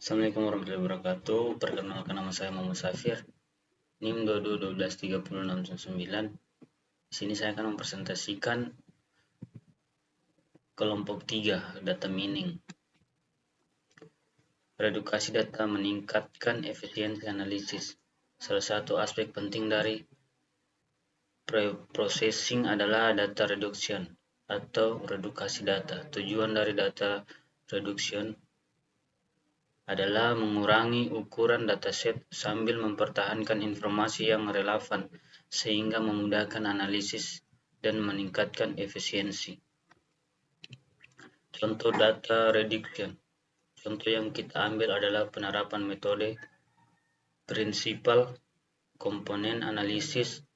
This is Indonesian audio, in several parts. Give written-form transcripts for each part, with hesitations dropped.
Assalamualaikum warahmatullahi wabarakatuh. Perkenalkan, nama saya Muhammad Safir. NIM 22123069. Di sini saya akan mempresentasikan kelompok 3, data mining. Redukasi data meningkatkan efisiensi analisis. Salah satu aspek penting dari processing adalah data reduction atau redukasi data. Tujuan dari data reduction adalah mengurangi ukuran dataset sambil mempertahankan informasi yang relevan sehingga memudahkan analisis dan meningkatkan efisiensi. Contoh data reduction. Contoh yang kita ambil adalah penerapan metode Principal Component Analysis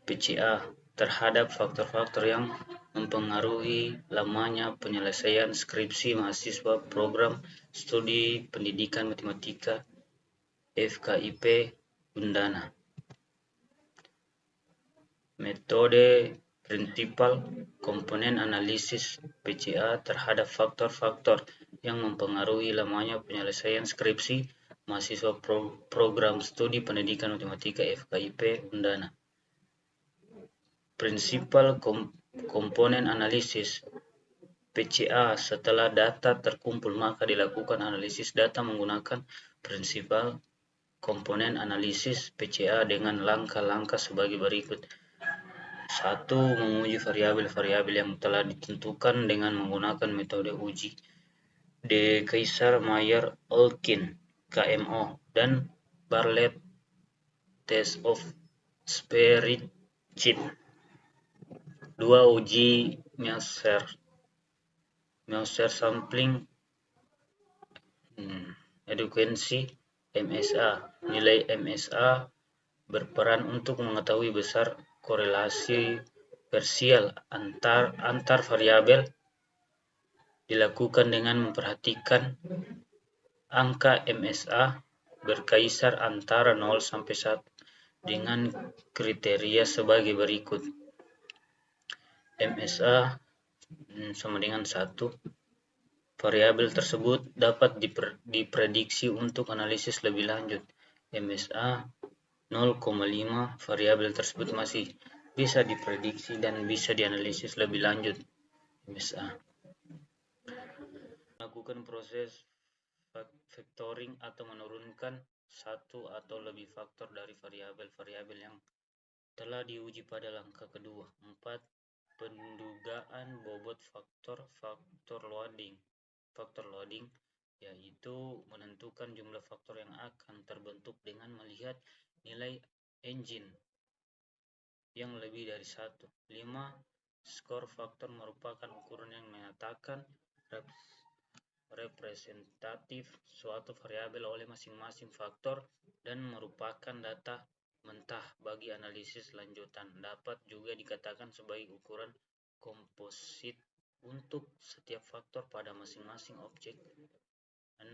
(PCA) terhadap faktor-faktor yang mempengaruhi lamanya penyelesaian skripsi mahasiswa program studi pendidikan matematika FKIP Undana. Metode Principal Component Analysis (PCA) terhadap faktor-faktor yang mempengaruhi lamanya penyelesaian skripsi mahasiswa program studi pendidikan matematika FKIP Undana. Principal Component Analysis (PCA) setelah data terkumpul maka dilakukan analisis data menggunakan Principal Component Analysis (PCA) dengan langkah-langkah sebagai berikut. 1. Menguji variabel-variabel yang telah ditentukan dengan menggunakan metode uji De Keyser Mayer Olkin KMO dan Bartlett Test of Spreadsheet. 2. Uji Mercer Sampling Adequacy MSA. Nilai MSA berperan untuk mengetahui besar korelasi parsial antar variabel. Dilakukan dengan memperhatikan angka MSA berkisar antara 0 sampai 1 dengan kriteria sebagai berikut. MSA sama dengan 1. Variabel tersebut dapat diprediksi untuk analisis lebih lanjut. MSA 0,5. Variabel tersebut masih bisa diprediksi dan bisa dianalisis lebih lanjut. MSA. Lakukan proses factoring atau menurunkan satu atau lebih faktor dari variabel-variabel yang telah diuji pada langkah kedua. 4. Pendugaan bobot faktor loading, yaitu menentukan jumlah faktor yang akan terbentuk dengan melihat nilai engine yang lebih dari 1. 5. Skor faktor merupakan ukuran yang menyatakan representatif suatu variabel oleh masing-masing faktor dan merupakan data mentah bagi analisis lanjutan. Dapat juga dikatakan sebagai ukuran komposit untuk setiap faktor pada masing-masing objek. 6.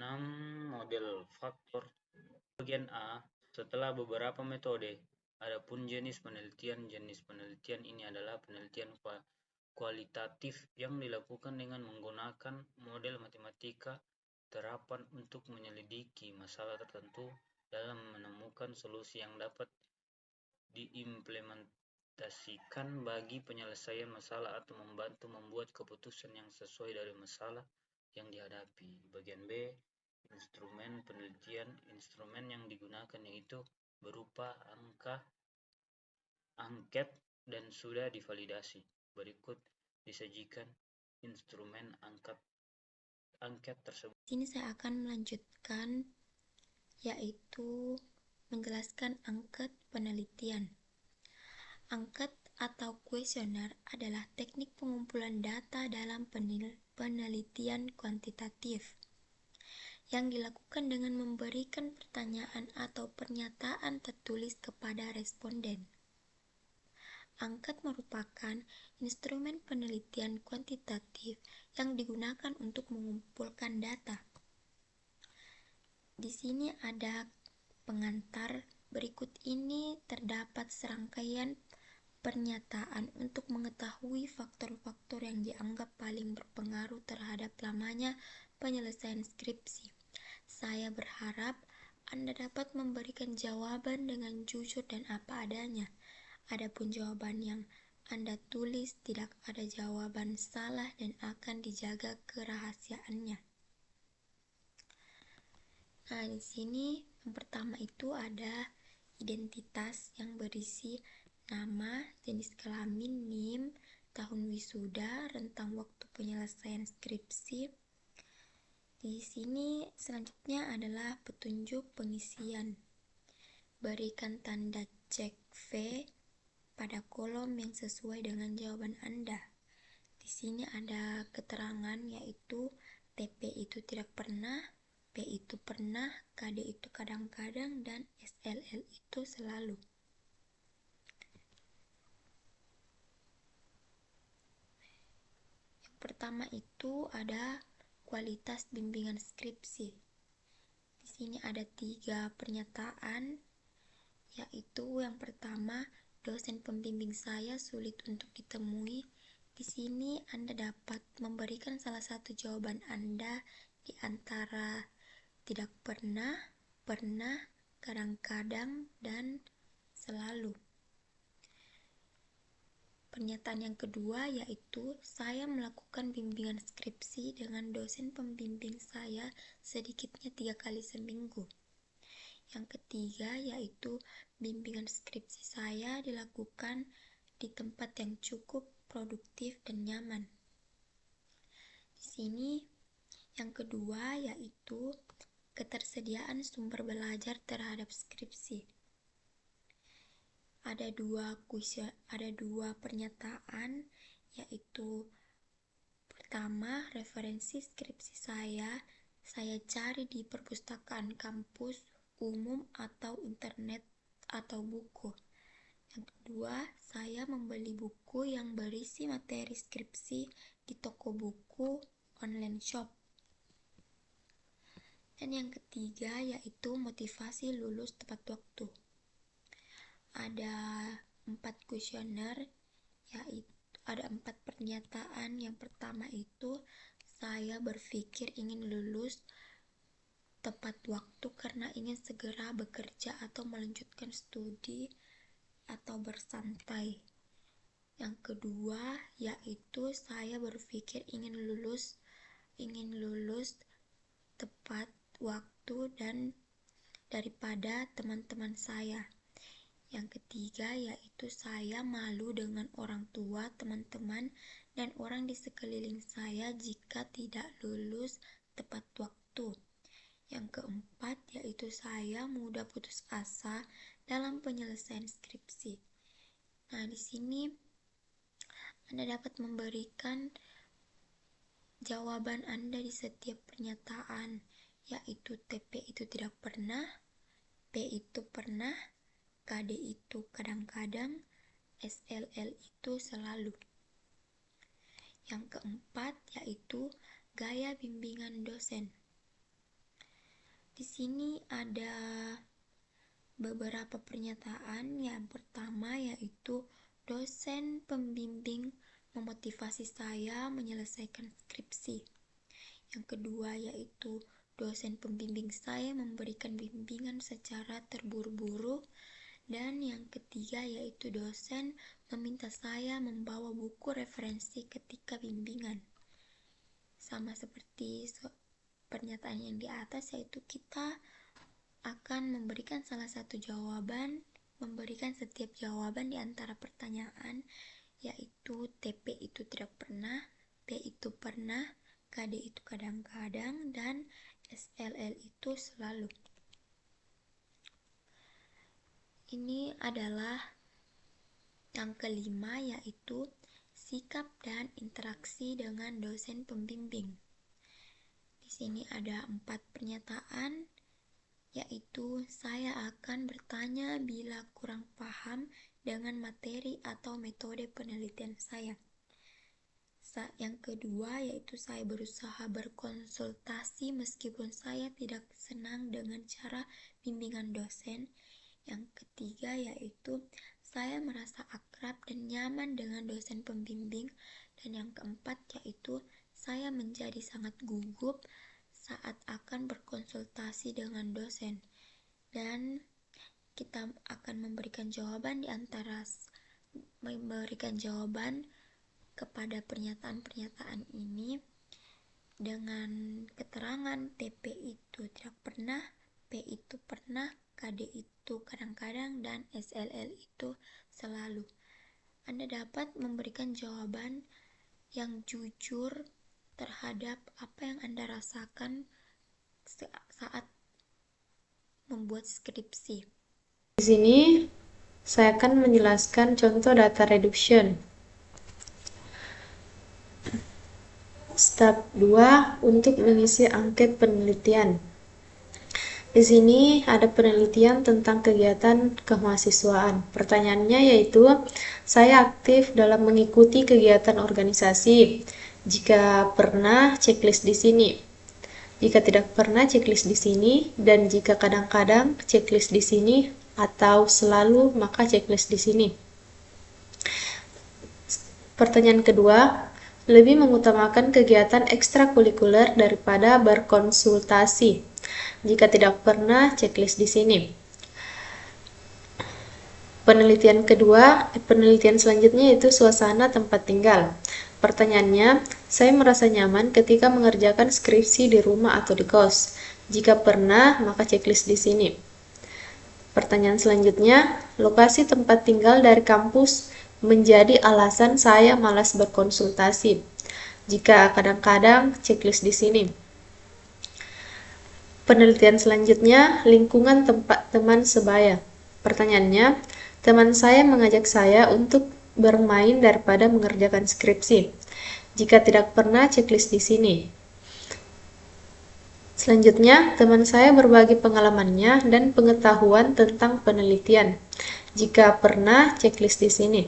Model faktor. Bagian A. Setelah beberapa metode, adapun jenis penelitian ini adalah penelitian kualitatif yang dilakukan dengan menggunakan model matematika terapan untuk menyelidiki masalah tertentu dalam menemukan solusi yang dapat diimplementasikan bagi penyelesaian masalah atau membantu membuat keputusan yang sesuai dari masalah yang dihadapi. Bagian B. Instrumen penelitian. Instrumen yang digunakan yaitu berupa angket dan sudah divalidasi. Berikut disajikan instrumen angket tersebut. Sini saya akan melanjutkan, yaitu menjelaskan angket penelitian. Angket atau kuesioner adalah teknik pengumpulan data dalam penelitian kuantitatif yang dilakukan dengan memberikan pertanyaan atau pernyataan tertulis kepada responden. Angket merupakan instrumen penelitian kuantitatif yang digunakan untuk mengumpulkan data. Di sini ada pengantar. Berikut ini terdapat serangkaian pernyataan untuk mengetahui faktor-faktor yang dianggap paling berpengaruh terhadap lamanya penyelesaian skripsi. Saya berharap Anda dapat memberikan jawaban dengan jujur dan apa adanya. Adapun jawaban yang Anda tulis tidak ada jawaban salah dan akan dijaga kerahasiaannya. Nah, di sini yang pertama itu ada identitas yang berisi nama, jenis kelamin, NIM, tahun wisuda, rentang waktu penyelesaian skripsi. Di sini selanjutnya adalah petunjuk pengisian. Berikan tanda cek V pada kolom yang sesuai dengan jawaban Anda. Di sini ada keterangan yaitu TP itu tidak pernah, P itu pernah, KD itu kadang-kadang, dan SLL itu selalu. Yang pertama itu ada kualitas bimbingan skripsi. Di sini ada 3 pernyataan, yaitu yang pertama, dosen pembimbing saya sulit untuk ditemui. Di sini Anda dapat memberikan salah satu jawaban Anda di antara tidak pernah, pernah, kadang-kadang, dan selalu. Pernyataan yang kedua yaitu saya melakukan bimbingan skripsi dengan dosen pembimbing saya sedikitnya 3 kali seminggu. Yang ketiga yaitu bimbingan skripsi saya dilakukan di tempat yang cukup produktif dan nyaman. Di sini yang kedua yaitu ketersediaan sumber belajar terhadap skripsi. Ada dua pernyataan, yaitu pertama, referensi skripsi saya cari di perpustakaan kampus, umum, atau internet, atau buku. Yang kedua, saya membeli buku yang berisi materi skripsi di toko buku online shop. Dan yang ketiga yaitu motivasi lulus tepat waktu. Ada 4 kuesioner, yaitu ada 4 pernyataan. Yang pertama itu saya berpikir ingin lulus tepat waktu karena ingin segera bekerja atau melanjutkan studi atau bersantai. Yang kedua yaitu saya berpikir ingin lulus tepat waktu dan daripada teman-teman saya. Yang ketiga yaitu saya malu dengan orang tua, teman-teman, dan orang di sekeliling saya jika tidak lulus tepat waktu. Yang keempat yaitu saya mudah putus asa dalam penyelesaian skripsi. Nah, di sini Anda dapat memberikan jawaban Anda di setiap pernyataan, yaitu TP itu tidak pernah, P itu pernah, KD itu kadang-kadang, SLL itu selalu. Yang keempat yaitu gaya bimbingan dosen. Di sini ada beberapa pernyataan. Yang pertama yaitu dosen pembimbing memotivasi saya menyelesaikan skripsi. Yang kedua yaitu dosen pembimbing saya memberikan bimbingan secara terburu-buru. Dan yang ketiga yaitu dosen meminta saya membawa buku referensi ketika bimbingan. Sama seperti pernyataan yang di atas, yaitu kita akan memberikan salah satu jawaban, memberikan setiap jawaban di antara pertanyaan, yaitu TP itu tidak pernah, P itu pernah, KD itu kadang-kadang, dan SLL itu selalu. Ini adalah yang kelima, yaitu sikap dan interaksi dengan dosen pembimbing. Di sini ada 4 pernyataan, yaitu saya akan bertanya bila kurang paham dengan materi atau metode penelitian saya. Yang kedua yaitu saya berusaha berkonsultasi meskipun saya tidak senang dengan cara bimbingan dosen. Yang ketiga yaitu saya merasa akrab dan nyaman dengan dosen pembimbing. Dan yang keempat yaitu saya menjadi sangat gugup saat akan berkonsultasi dengan dosen, dan kita akan memberikan jawaban kepada pernyataan-pernyataan ini dengan keterangan TP itu tidak pernah, P itu pernah, KD itu kadang-kadang, dan SLL itu selalu. Anda dapat memberikan jawaban yang jujur terhadap apa yang Anda rasakan saat membuat skripsi. Di sini saya akan menjelaskan contoh data reduction. Step 2 untuk mengisi angket penelitian. Di sini ada penelitian tentang kegiatan kemahasiswaan. Pertanyaannya yaitu, saya aktif dalam mengikuti kegiatan organisasi. Jika pernah, checklist di sini. Jika tidak pernah, checklist di sini, dan jika kadang-kadang, checklist di sini, atau selalu, maka checklist di sini. Pertanyaan kedua, lebih mengutamakan kegiatan ekstrakurikuler daripada berkonsultasi. Jika tidak pernah, checklist di sini. Penelitian selanjutnya yaitu suasana tempat tinggal. Pertanyaannya, saya merasa nyaman ketika mengerjakan skripsi di rumah atau di kos. Jika pernah, maka checklist di sini. Pertanyaan selanjutnya, lokasi tempat tinggal dari kampus menjadi alasan saya malas berkonsultasi. Jika kadang-kadang, checklist di sini. Penelitian selanjutnya, lingkungan tempat teman sebaya. Pertanyaannya, teman saya mengajak saya untuk bermain daripada mengerjakan skripsi. Jika tidak pernah, checklist di sini. Selanjutnya, teman saya berbagi pengalamannya dan pengetahuan tentang penelitian. Jika pernah, checklist di sini.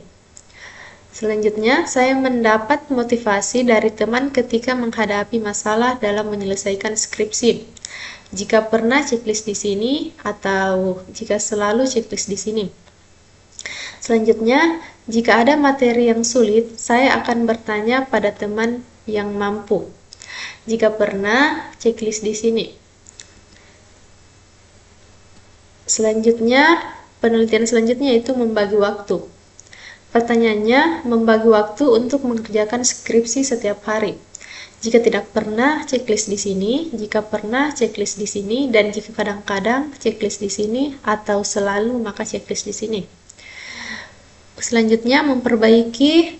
Selanjutnya, saya mendapat motivasi dari teman ketika menghadapi masalah dalam menyelesaikan skripsi. Jika pernah, checklist di sini, atau jika selalu, checklist di sini. Selanjutnya, jika ada materi yang sulit, saya akan bertanya pada teman yang mampu. Jika pernah, checklist di sini. Selanjutnya, penelitian selanjutnya yaitu membagi waktu. Pertanyaannya, membagi waktu untuk mengerjakan skripsi setiap hari. Jika tidak pernah, checklist di sini. Jika pernah, checklist di sini. Dan jika kadang-kadang, checklist di sini. Atau selalu, maka checklist di sini. Selanjutnya, memperbaiki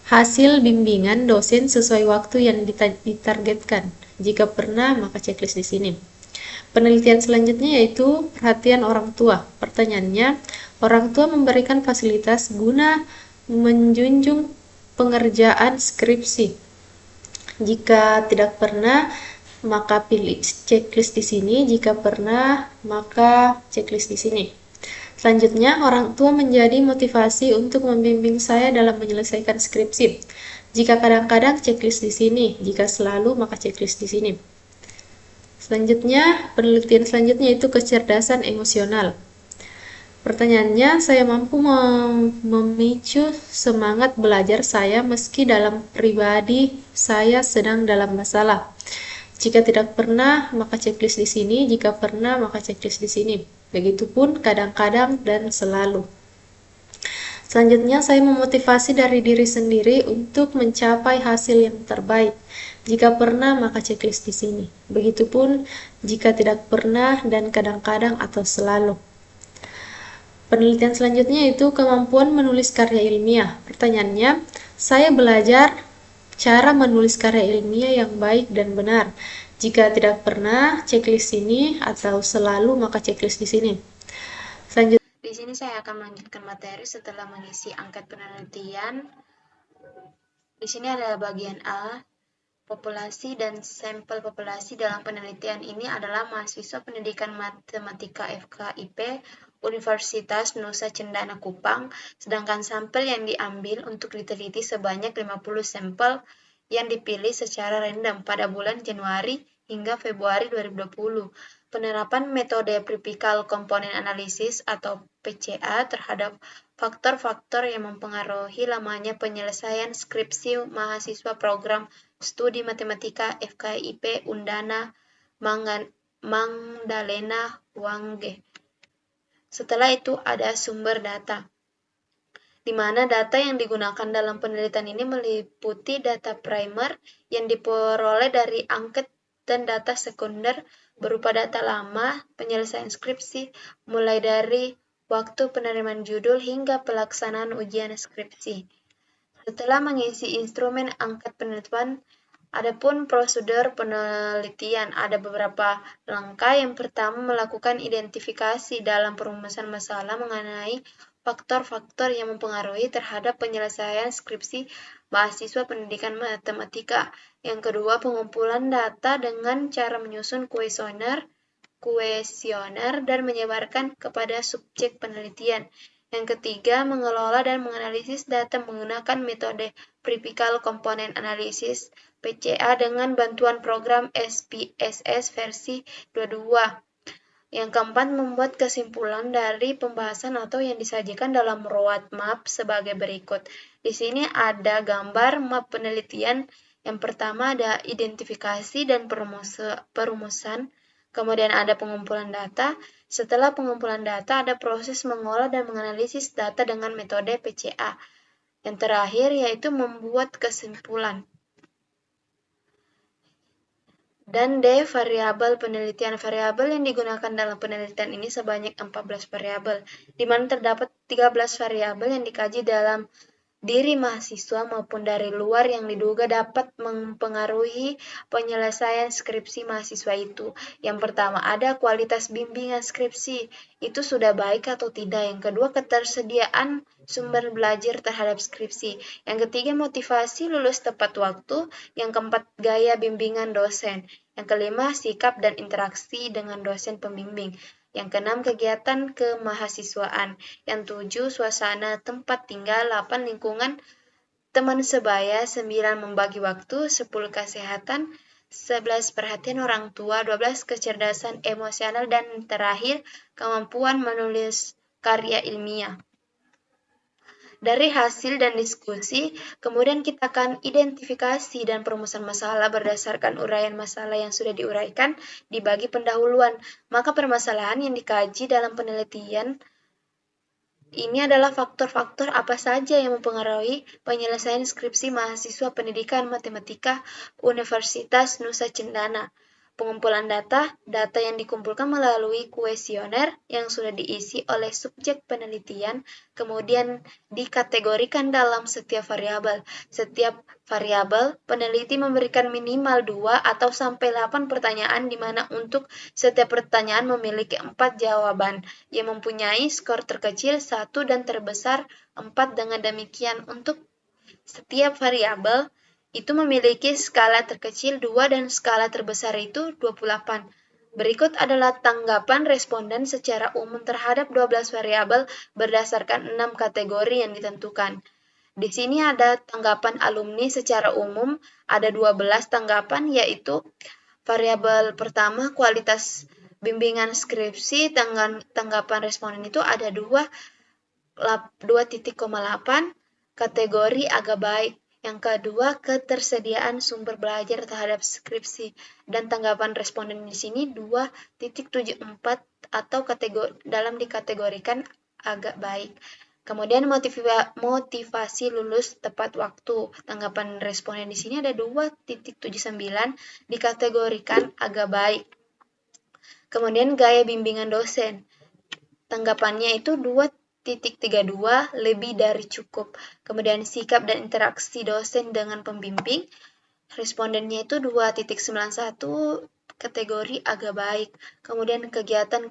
hasil bimbingan dosen sesuai waktu yang ditargetkan. Jika pernah, maka checklist di sini. Penelitian selanjutnya yaitu perhatian orang tua. Pertanyaannya, orang tua memberikan fasilitas guna menjunjung pengerjaan skripsi. Jika tidak pernah, maka pilih checklist di sini. Jika pernah, maka checklist di sini. Selanjutnya, orang tua menjadi motivasi untuk membimbing saya dalam menyelesaikan skripsi. Jika kadang-kadang, checklist di sini. Jika selalu, maka checklist di sini. Selanjutnya, penelitian selanjutnya yaitu kecerdasan emosional. Pertanyaannya, saya mampu memicu semangat belajar saya meski dalam pribadi saya sedang dalam masalah. Jika tidak pernah, maka checklist di sini. Jika pernah, maka checklist di sini. Begitupun kadang-kadang dan selalu. Selanjutnya, saya memotivasi dari diri sendiri untuk mencapai hasil yang terbaik. Jika pernah, maka checklist di sini. Begitupun jika tidak pernah dan kadang-kadang atau selalu. Penelitian selanjutnya yaitu kemampuan menulis karya ilmiah. Pertanyaannya, saya belajar cara menulis karya ilmiah yang baik dan benar. Jika tidak pernah, checklist sini, atau selalu, maka checklist di sini. Selanjutnya, di sini saya akan melanjutkan materi setelah mengisi angket penelitian. Di sini ada bagian A, populasi dan sampel populasi dalam penelitian ini adalah mahasiswa pendidikan matematika FKIP Universitas Nusa Cendana Kupang, sedangkan sampel yang diambil untuk diteliti sebanyak 50 sampel yang dipilih secara random pada bulan Januari hingga Februari 2020. Penerapan metode Practical Component Analysis atau PCA terhadap faktor-faktor yang mempengaruhi lamanya penyelesaian skripsi mahasiswa program studi matematika FKIP Undana Magdalena Wangge. Setelah itu ada sumber data, di mana data yang digunakan dalam penelitian ini meliputi data primer yang diperoleh dari angket dan data sekunder berupa data lama penyelesaian skripsi, mulai dari waktu penerimaan judul hingga pelaksanaan ujian skripsi. Setelah mengisi instrumen angket penelitian, adapun prosedur penelitian, ada beberapa langkah. Yang pertama, melakukan identifikasi dalam perumusan masalah mengenai faktor-faktor yang mempengaruhi terhadap penyelesaian skripsi mahasiswa pendidikan matematika. Yang kedua, pengumpulan data dengan cara menyusun kuesioner dan menyebarkan kepada subjek penelitian. Yang ketiga, mengelola dan menganalisis data menggunakan metode Practical Component Analysis (PCA) dengan bantuan program SPSS versi 22. Yang keempat, membuat kesimpulan dari pembahasan atau yang disajikan dalam roadmap sebagai berikut. Di sini ada gambar map penelitian. Yang pertama ada identifikasi dan perumusan, kemudian ada pengumpulan data. Setelah pengumpulan data, ada proses mengolah dan menganalisis data dengan metode PCA. Yang terakhir yaitu membuat kesimpulan. Dan D. Variabel penelitian. Variabel yang digunakan dalam penelitian ini sebanyak 14 variabel, di mana terdapat 13 variabel yang dikaji dalam diri mahasiswa maupun dari luar yang diduga dapat mempengaruhi penyelesaian skripsi mahasiswa itu. Yang pertama, ada kualitas bimbingan skripsi, itu sudah baik atau tidak. Yang kedua, ketersediaan sumber belajar terhadap skripsi. Yang ketiga, motivasi lulus tepat waktu. Yang keempat, gaya bimbingan dosen. Yang kelima, sikap dan interaksi dengan dosen pembimbing. Yang keenam, kegiatan kemahasiswaan. Yang tujuh, suasana tempat tinggal. 8, lingkungan teman sebaya. 9, membagi waktu. 10, kesehatan. 11, perhatian orang tua. 12, kecerdasan emosional. Dan terakhir, kemampuan menulis karya ilmiah. Dari hasil dan diskusi, kemudian kita akan identifikasi dan perumusan masalah berdasarkan uraian masalah yang sudah diuraikan dibagi pendahuluan. Maka permasalahan yang dikaji dalam penelitian ini adalah faktor-faktor apa saja yang mempengaruhi penyelesaian skripsi mahasiswa pendidikan matematika Universitas Nusa Cendana. Pengumpulan data yang dikumpulkan melalui kuesioner yang sudah diisi oleh subjek penelitian, kemudian dikategorikan dalam setiap variabel. Setiap variabel, peneliti memberikan minimal 2 atau sampai 8 pertanyaan, di mana untuk setiap pertanyaan memiliki 4 jawaban yang mempunyai skor terkecil 1 dan terbesar 4. Dengan demikian, untuk setiap variabel itu memiliki skala terkecil 2 dan skala terbesar itu 28. Berikut adalah tanggapan responden secara umum terhadap 12 variabel berdasarkan 6 kategori yang ditentukan. Di sini ada tanggapan alumni secara umum, ada 12 tanggapan, yaitu variabel pertama kualitas bimbingan skripsi. Tanggapan responden itu ada 2,8, kategori agak baik. Yang kedua, ketersediaan sumber belajar terhadap skripsi, dan tanggapan responden di sini 2,74 atau dikategorikan agak baik. Kemudian motivasi lulus tepat waktu. Tanggapan responden di sini ada 2,79, dikategorikan agak baik. Kemudian gaya bimbingan dosen. Tanggapannya itu 2,32, lebih dari cukup. Kemudian sikap dan interaksi dosen dengan pembimbing, respondennya itu 2,91, kategori agak baik. Kemudian kegiatan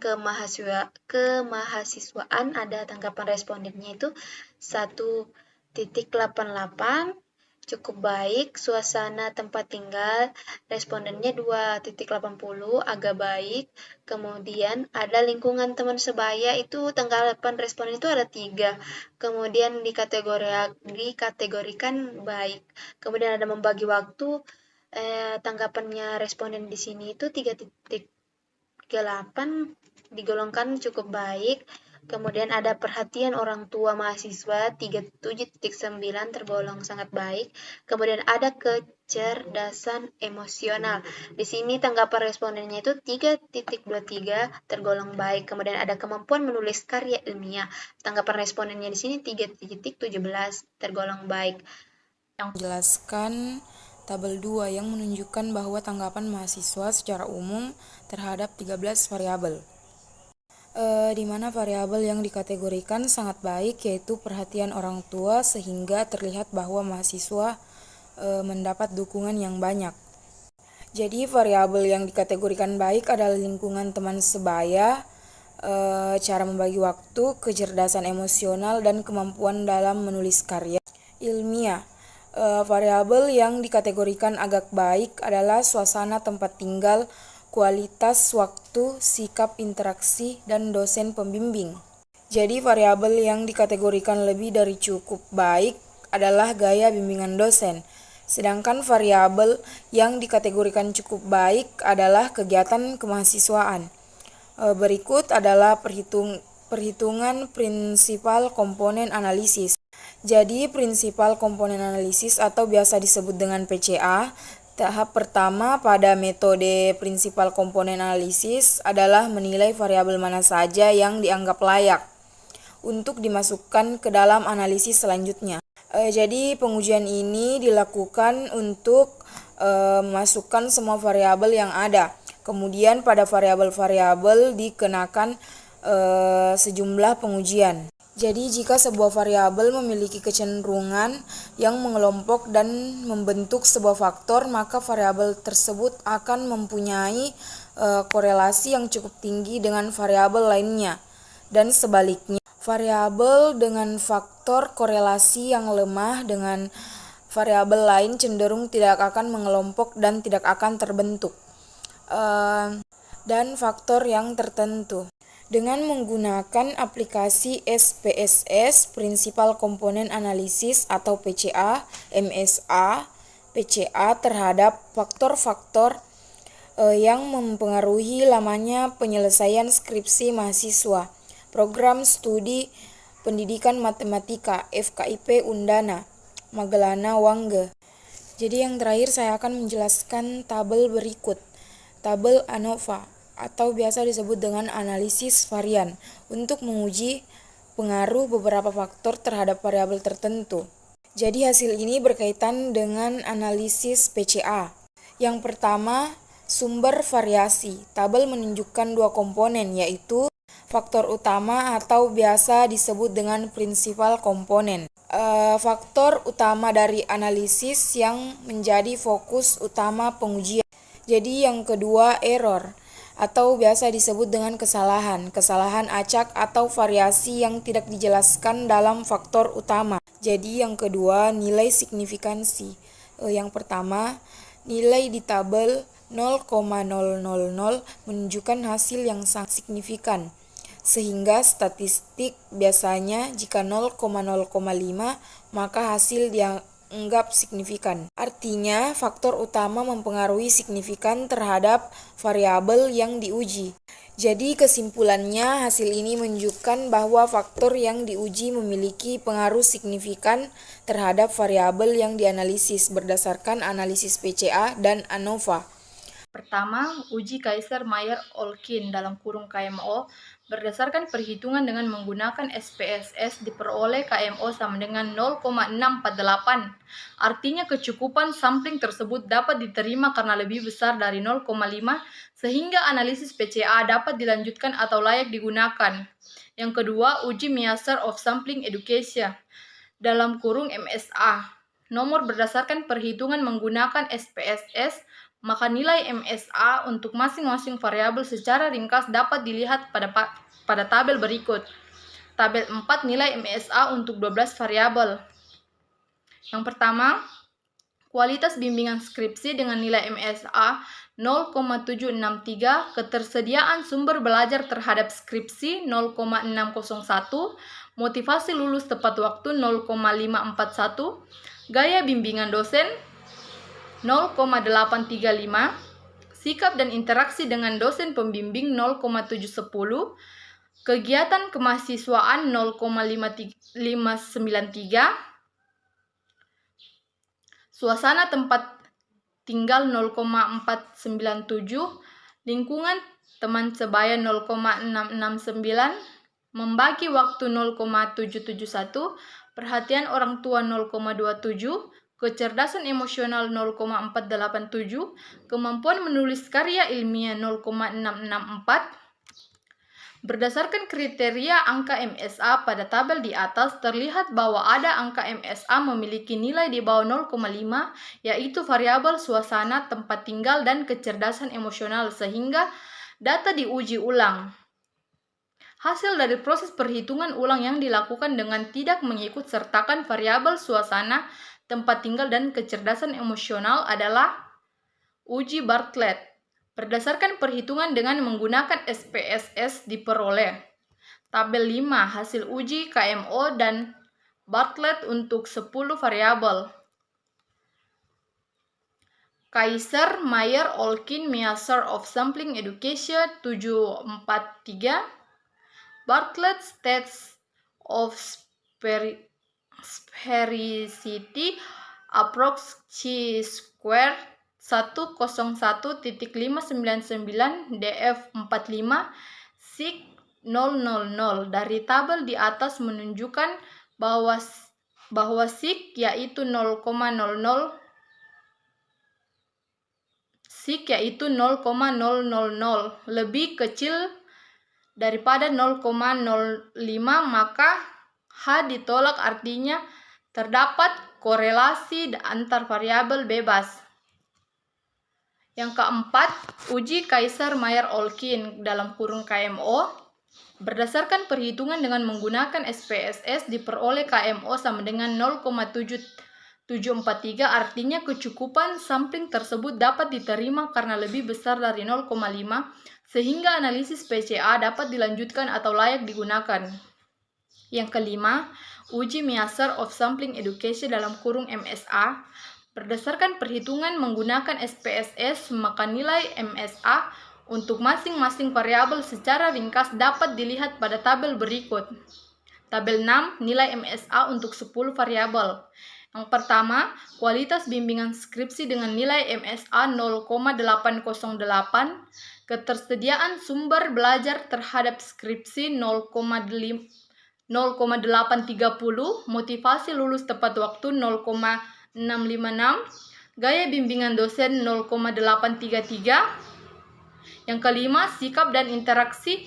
kemahasiswaan, ada tanggapan respondennya itu 1,88, cukup baik. Suasana tempat tinggal, respondennya 2,80, agak baik. Kemudian ada lingkungan teman sebaya, itu tanggapan responden itu ada 3. Kemudian dikategorikan baik. Kemudian ada membagi waktu, tanggapannya responden di sini itu 3.8 digolongkan cukup baik. Kemudian ada perhatian orang tua mahasiswa 37.9 tergolong sangat baik. Kemudian ada kecerdasan emosional. Di sini tanggapan respondennya itu 3.23 tergolong baik. Kemudian ada kemampuan menulis karya ilmiah. Tanggapan respondennya di sini 3.17 tergolong baik. Yang menjelaskan tabel 2 yang menunjukkan bahwa tanggapan mahasiswa secara umum terhadap 13 variabel. Di mana variabel yang dikategorikan sangat baik yaitu perhatian orang tua sehingga terlihat bahwa mahasiswa mendapat dukungan yang banyak. Jadi variabel yang dikategorikan baik adalah lingkungan teman sebaya, cara membagi waktu, kecerdasan emosional, dan kemampuan dalam menulis karya ilmiah. Variabel yang dikategorikan agak baik adalah suasana tempat tinggal, kualitas waktu, sikap interaksi, dan dosen pembimbing. Jadi variabel yang dikategorikan lebih dari cukup baik adalah gaya bimbingan dosen. Sedangkan variabel yang dikategorikan cukup baik adalah kegiatan kemahasiswaan. Berikut adalah perhitungan prinsipal komponen analisis. Jadi prinsipal komponen analisis atau biasa disebut dengan PCA. Tahap pertama pada metode prinsipal komponen analisis adalah menilai variabel mana saja yang dianggap layak untuk dimasukkan ke dalam analisis selanjutnya. Jadi pengujian ini dilakukan untuk memasukkan semua variabel yang ada. Kemudian pada variabel-variabel dikenakan sejumlah pengujian. Jadi jika sebuah variabel memiliki kecenderungan yang mengelompok dan membentuk sebuah faktor, maka variabel tersebut akan mempunyai korelasi yang cukup tinggi dengan variabel lainnya. Dan sebaliknya, variabel dengan faktor korelasi yang lemah dengan variabel lain cenderung tidak akan mengelompok dan tidak akan terbentuk. Dan faktor yang tertentu. Dengan menggunakan aplikasi SPSS, Principal Component Analysis atau PCA, MSA, PCA terhadap faktor-faktor yang mempengaruhi lamanya penyelesaian skripsi mahasiswa, program studi pendidikan matematika, FKIP Undana, Magelana Wangge. Jadi yang terakhir saya akan menjelaskan tabel berikut. Tabel ANOVA atau biasa disebut dengan analisis varian untuk menguji pengaruh beberapa faktor terhadap variabel tertentu. Jadi hasil ini berkaitan dengan analisis PCA. Yang pertama, sumber variasi. Tabel menunjukkan dua komponen yaitu faktor utama atau biasa disebut dengan prinsipal komponen. Faktor utama dari analisis yang menjadi fokus utama pengujian. Jadi yang kedua, error atau biasa disebut dengan kesalahan acak atau variasi yang tidak dijelaskan dalam faktor utama. Jadi yang kedua, nilai signifikansi. Yang pertama, nilai di tabel 0,000 menunjukkan hasil yang sangat signifikan. Sehingga statistik biasanya jika 0,05 maka hasil dianggap signifikan. Artinya, faktor utama mempengaruhi signifikan terhadap variabel yang diuji. Jadi kesimpulannya hasil ini menunjukkan bahwa faktor yang diuji memiliki pengaruh signifikan terhadap variabel yang dianalisis berdasarkan analisis PCA dan ANOVA. Pertama, uji Kaiser-Meyer-Olkin (KMO) berdasarkan perhitungan dengan menggunakan SPSS diperoleh KMO sama dengan 0,648. Artinya kecukupan sampling tersebut dapat diterima karena lebih besar dari 0,5 sehingga analisis PCA dapat dilanjutkan atau layak digunakan. Yang kedua, uji Measure of Sampling Education (MSA). Nomor berdasarkan perhitungan menggunakan SPSS, maka nilai MSA untuk masing-masing variabel secara ringkas dapat dilihat pada tabel berikut. Tabel 4 nilai MSA untuk 12 variabel. Yang pertama, kualitas bimbingan skripsi dengan nilai MSA 0,763, ketersediaan sumber belajar terhadap skripsi 0,601, motivasi lulus tepat waktu 0,541, gaya bimbingan dosen 0,835, sikap dan interaksi dengan dosen pembimbing 0,710, kegiatan kemahasiswaan 0,593, suasana tempat tinggal 0,497, lingkungan teman sebaya 0,669, membagi waktu 0,771, perhatian orang tua 0,27, kecerdasan emosional 0,487, kemampuan menulis karya ilmiah 0,664. Berdasarkan kriteria angka MSA pada tabel di atas, terlihat bahwa ada angka MSA memiliki nilai di bawah 0,5, yaitu variabel suasana, tempat tinggal, dan kecerdasan emosional, sehingga data diuji ulang. Hasil dari proses perhitungan ulang yang dilakukan dengan tidak mengikut sertakan variabel suasana, tempat tinggal, dan kecerdasan emosional adalah uji Bartlett. Berdasarkan perhitungan dengan menggunakan SPSS diperoleh. Tabel 5 hasil uji KMO dan Bartlett untuk 10 variabel. Kaiser, Mayer, Olkin, Measure of Sampling Education 743. Bartlett Stats of Sphericity Approx Chi-square 101.599 DF45 SIG 000. Dari tabel di atas menunjukkan bahwa SIG yaitu 0,00 lebih kecil daripada 0,05, maka H ditolak, artinya terdapat korelasi antar variabel bebas. Yang keempat, uji Kaiser, Mayer, Olkin (KMO). Berdasarkan perhitungan dengan menggunakan SPSS diperoleh KMO sama dengan 0,743, artinya kecukupan sampling tersebut dapat diterima karena lebih besar dari 0,5, sehingga analisis PCA dapat dilanjutkan atau layak digunakan. Yang kelima, uji Measure of Sampling Education (MSA). Berdasarkan perhitungan menggunakan SPSS, maka nilai MSA untuk masing-masing variabel secara ringkas dapat dilihat pada tabel berikut. Tabel 6, nilai MSA untuk 10 variabel. Yang pertama, kualitas bimbingan skripsi dengan nilai MSA 0,808, ketersediaan sumber belajar terhadap skripsi 0,830, motivasi lulus tepat waktu 0,656, gaya bimbingan dosen 0,833. Yang kelima, sikap dan interaksi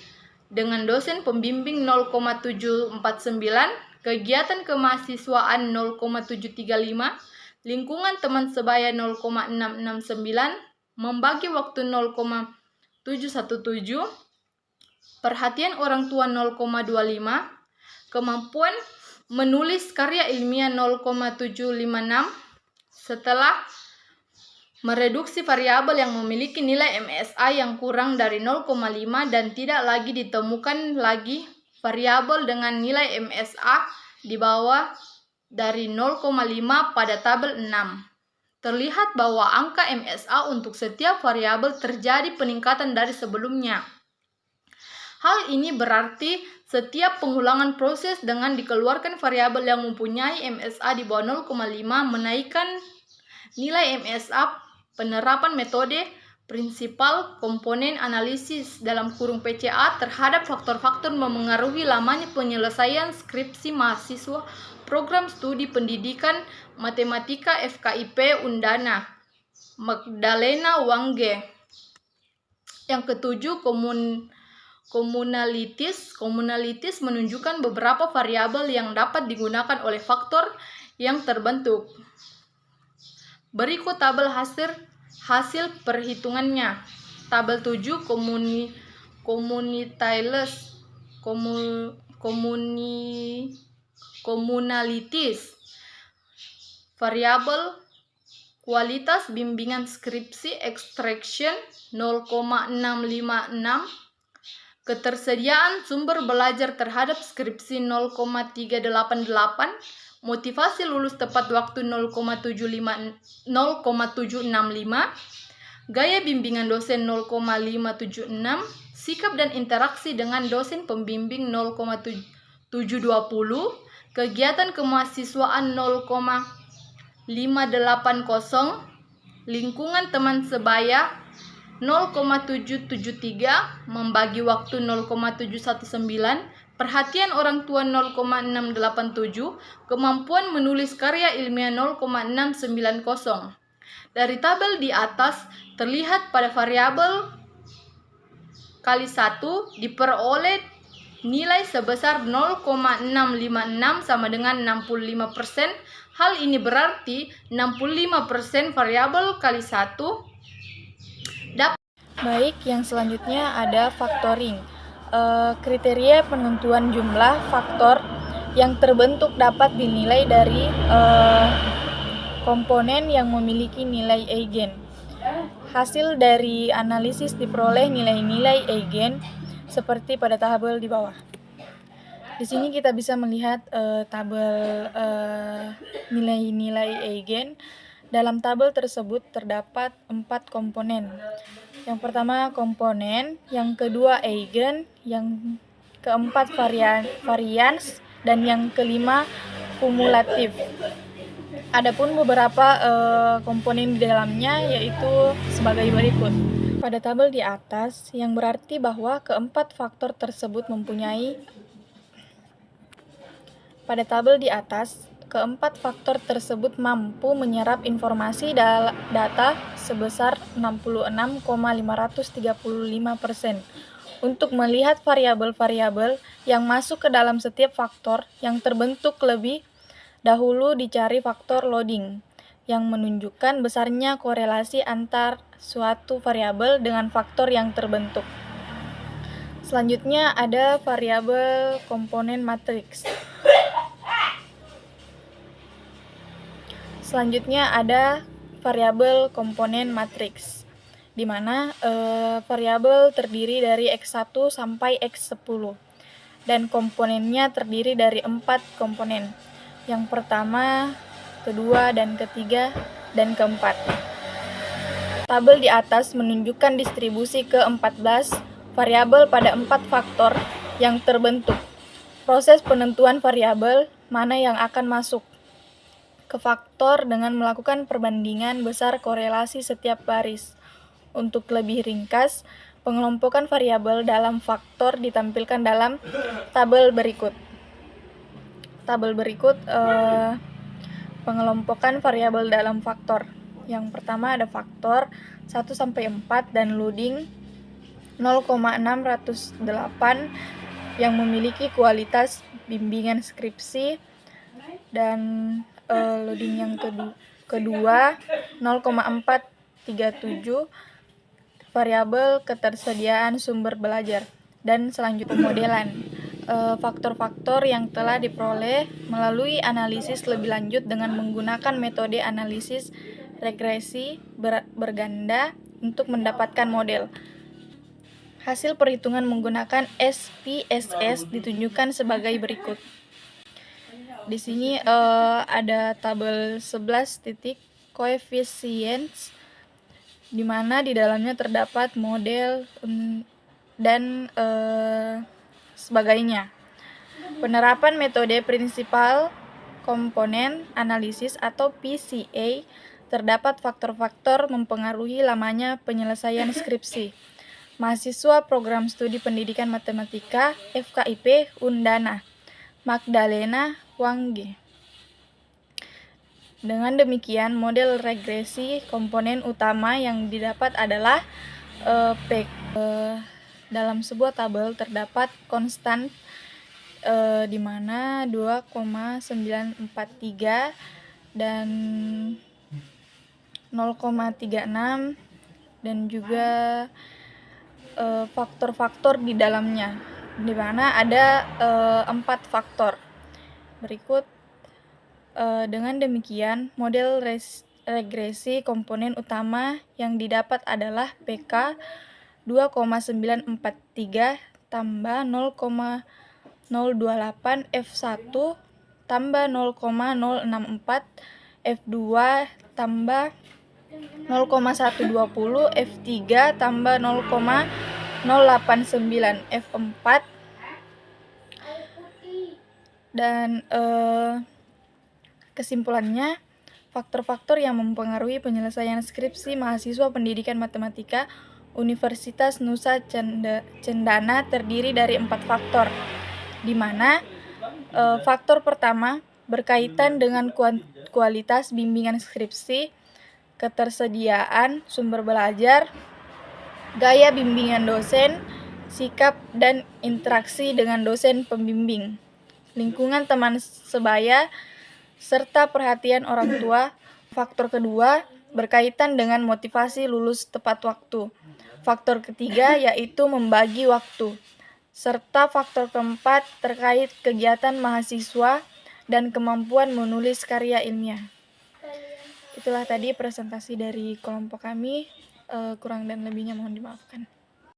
dengan dosen pembimbing 0,749, kegiatan kemahasiswaan 0,735, lingkungan teman sebaya 0,669, membagi waktu 0,717, perhatian orang tua 0,25, kemampuan menulis karya ilmiah 0,756. Setelah mereduksi variabel yang memiliki nilai MSA yang kurang dari 0,5 dan tidak lagi ditemukan lagi variabel dengan nilai MSA di bawah dari 0,5 pada tabel 6. Terlihat bahwa angka MSA untuk setiap variabel terjadi peningkatan dari sebelumnya. Hal ini berarti setiap pengulangan proses dengan dikeluarkan variabel yang mempunyai MSA di bawah 0,5 menaikkan nilai MSA. Penerapan metode prinsipal komponen analisis (PCA) terhadap faktor-faktor memengaruhi lamanya penyelesaian skripsi mahasiswa program studi pendidikan matematika FKIP Undana, Magdalena Wangge. Yang ketujuh, komunalitis. Komunalitis menunjukkan beberapa variabel yang dapat digunakan oleh faktor yang terbentuk. Berikut tabel hasil perhitungannya. Tabel 7, komunalitis. Variabel kualitas bimbingan skripsi extraction 0,656, ketersediaan sumber belajar terhadap skripsi 0,388, motivasi lulus tepat waktu 0,765, gaya bimbingan dosen 0,576, sikap dan interaksi dengan dosen pembimbing 0,720, kegiatan kemahasiswaan 0,580, lingkungan teman sebaya 0,773, membagi waktu 0,719, perhatian orang tua 0,687, kemampuan menulis karya ilmiah 0,690. Dari tabel di atas terlihat pada variabel kali 1 diperoleh nilai sebesar 0,656 sama dengan 65%. Hal ini berarti 65% variabel kali 1 dapat. Baik, yang selanjutnya ada factoring. Kriteria penentuan jumlah faktor yang terbentuk dapat dinilai dari komponen yang memiliki nilai eigen. Hasil dari analisis diperoleh nilai-nilai eigen seperti pada tabel di bawah. Di sini kita bisa melihat tabel nilai-nilai eigen. Dalam tabel tersebut terdapat 4 komponen. Yang pertama komponen, yang kedua eigen, yang keempat varians, dan yang kelima kumulatif. Adapun beberapa komponen di dalamnya yaitu sebagai berikut. Pada tabel di atas, yang berarti bahwa keempat faktor tersebut mempunyai. Pada tabel di atas, keempat faktor tersebut mampu menyerap informasi data sebesar 66,535%. Untuk melihat variabel-variabel yang masuk ke dalam setiap faktor yang terbentuk lebih dahulu dicari faktor loading, yang menunjukkan besarnya korelasi antar suatu variabel dengan faktor yang terbentuk. Selanjutnya ada variabel komponen matriks. Selanjutnya ada variabel komponen matriks, di mana variabel terdiri dari X1 sampai X10, dan komponennya terdiri dari 4 komponen. Yang pertama, kedua, dan ketiga, dan keempat. Tabel di atas menunjukkan distribusi ke-14 variabel pada 4 faktor yang terbentuk. Proses penentuan variabel mana yang akan masuk ke faktor dengan melakukan perbandingan besar korelasi setiap baris. Untuk lebih ringkas, pengelompokan variabel dalam faktor ditampilkan dalam tabel berikut. Tabel berikut pengelompokan variabel dalam faktor. Yang pertama ada faktor 1 sampai 4 dan loading 0,608 yang memiliki kualitas bimbingan skripsi, dan loading yang kedua 0,437 variabel ketersediaan sumber belajar, dan selanjutnya pemodelan. Faktor-faktor yang telah diperoleh melalui analisis lebih lanjut dengan menggunakan metode analisis regresi berganda untuk mendapatkan model. Hasil perhitungan menggunakan SPSS ditunjukkan sebagai berikut. Di sini ada tabel 11 titik coefficients, di mana di dalamnya terdapat model dan sebagainya. Penerapan metode prinsipal komponen analisis atau PCA, terdapat faktor-faktor mempengaruhi lamanya penyelesaian skripsi. Mahasiswa Program Studi Pendidikan Matematika FKIP Undana, Magdalena Wangge. Dengan demikian, model regresi komponen utama yang didapat adalah dalam sebuah tabel terdapat konstan di mana 2,943 dan 0,36, dan juga faktor-faktor di dalamnya, di mana ada 4 faktor berikut. Dengan demikian, model regresi komponen utama yang didapat adalah PK 2,943 tambah 0,028 F1 tambah 0,064, F2 tambah 0,120, F3 tambah 0,089, F4 dan kesimpulannya, faktor-faktor yang mempengaruhi penyelesaian skripsi mahasiswa pendidikan matematika Universitas Nusa Cendana terdiri dari 4 faktor, di mana faktor pertama berkaitan dengan kualitas bimbingan skripsi, ketersediaan sumber belajar, gaya bimbingan dosen, sikap dan interaksi dengan dosen pembimbing, lingkungan teman sebaya, serta perhatian orang tua. Faktor kedua berkaitan dengan motivasi lulus tepat waktu. Faktor ketiga yaitu membagi waktu. Serta faktor keempat terkait kegiatan mahasiswa dan kemampuan menulis karya ilmiah. Itulah tadi presentasi dari kelompok kami, kurang dan lebihnya mohon dimaafkan.